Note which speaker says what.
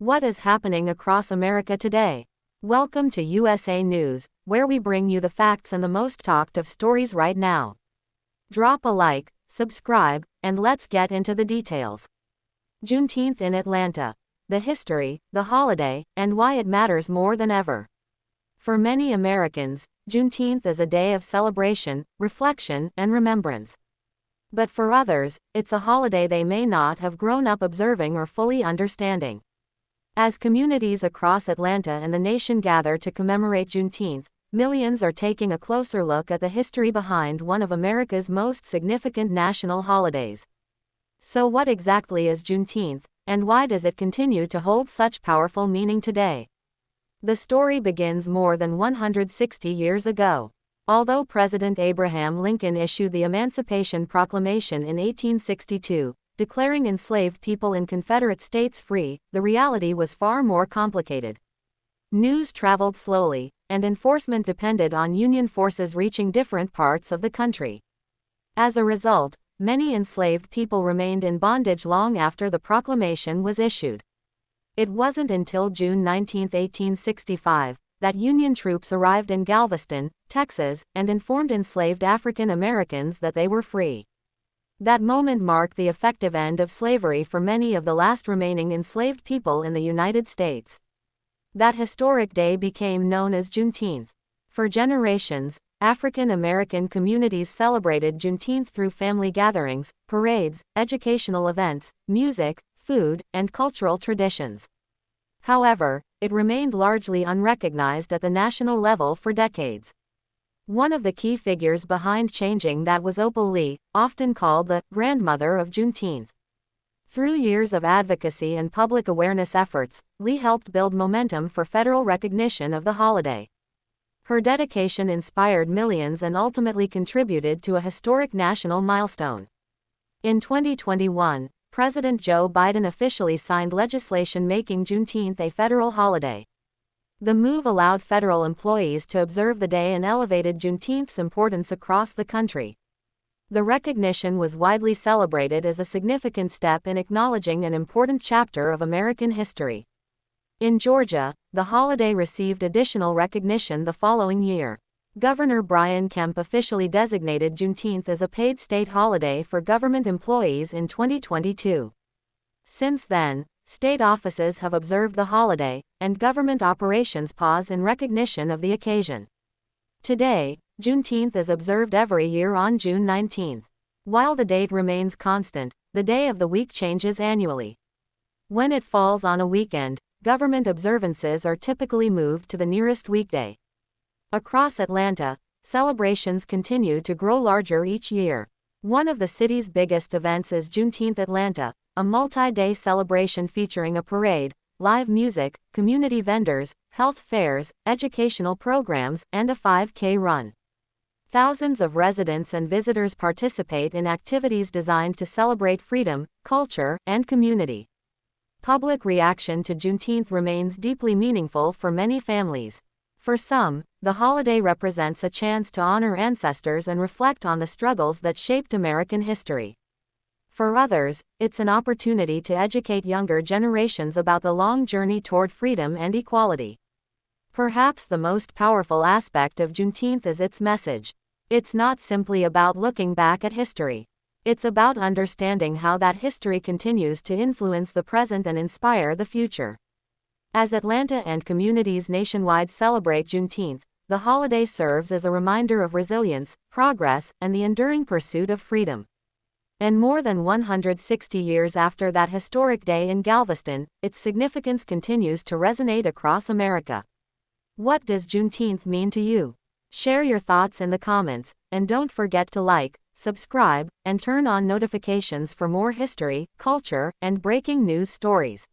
Speaker 1: What is happening across America today? Welcome to USA News, where we bring you the facts and the most talked of stories right now. Drop a like, subscribe, and let's get into the details. Juneteenth in Atlanta. The history, the holiday, and why it matters more than ever. For many Americans, Juneteenth is a day of celebration, reflection, and remembrance. But for others, it's a holiday they may not have grown up observing or fully understanding. As communities across Atlanta and the nation gather to commemorate Juneteenth, millions are taking a closer look at the history behind one of America's most significant national holidays. So what exactly is Juneteenth, and why does it continue to hold such powerful meaning today? The story begins more than 160 years ago. Although President Abraham Lincoln issued the Emancipation Proclamation in 1862, declaring enslaved people in Confederate states free, the reality was far more complicated. News traveled slowly, and enforcement depended on Union forces reaching different parts of the country. As a result, many enslaved people remained in bondage long after the proclamation was issued. It wasn't until June 19, 1865, that Union troops arrived in Galveston, Texas, and informed enslaved African Americans that they were free. That moment marked the effective end of slavery for many of the last remaining enslaved people in the United States. That historic day became known as Juneteenth. For generations, African American communities celebrated Juneteenth through family gatherings, parades, educational events, music, food, and cultural traditions. However, it remained largely unrecognized at the national level for decades. One of the key figures behind changing that was Opal Lee, often called the grandmother of Juneteenth. Through years of advocacy and public awareness efforts, Lee helped build momentum for federal recognition of the holiday. Her dedication inspired millions and ultimately contributed to a historic national milestone. In 2021, President Joe Biden officially signed legislation making Juneteenth a federal holiday. The move allowed federal employees to observe the day and elevated Juneteenth's importance across the country. The recognition was widely celebrated as a significant step in acknowledging an important chapter of American history. In Georgia, the holiday received additional recognition the following year. Governor Brian Kemp officially designated Juneteenth as a paid state holiday for government employees in 2022. Since then, state offices have observed the holiday, and government operations pause in recognition of the occasion. Today, Juneteenth is observed every year on June 19. While the date remains constant, the day of the week changes annually. When it falls on a weekend, government observances are typically moved to the nearest weekday. Across Atlanta, celebrations continue to grow larger each year. One of the city's biggest events is Juneteenth Atlanta, a multi-day celebration featuring a parade, live music, community vendors, health fairs, educational programs, and a 5K run. Thousands of residents and visitors participate in activities designed to celebrate freedom, culture, and community. Public reaction to Juneteenth remains deeply meaningful for many families. For some, the holiday represents a chance to honor ancestors and reflect on the struggles that shaped American history. For others, it's an opportunity to educate younger generations about the long journey toward freedom and equality. Perhaps the most powerful aspect of Juneteenth is its message. It's not simply about looking back at history. It's about understanding how that history continues to influence the present and inspire the future. As Atlanta and communities nationwide celebrate Juneteenth, the holiday serves as a reminder of resilience, progress, and the enduring pursuit of freedom. And more than 160 years after that historic day in Galveston, its significance continues to resonate across America. What does Juneteenth mean to you? Share your thoughts in the comments, and don't forget to like, subscribe, and turn on notifications for more history, culture, and breaking news stories.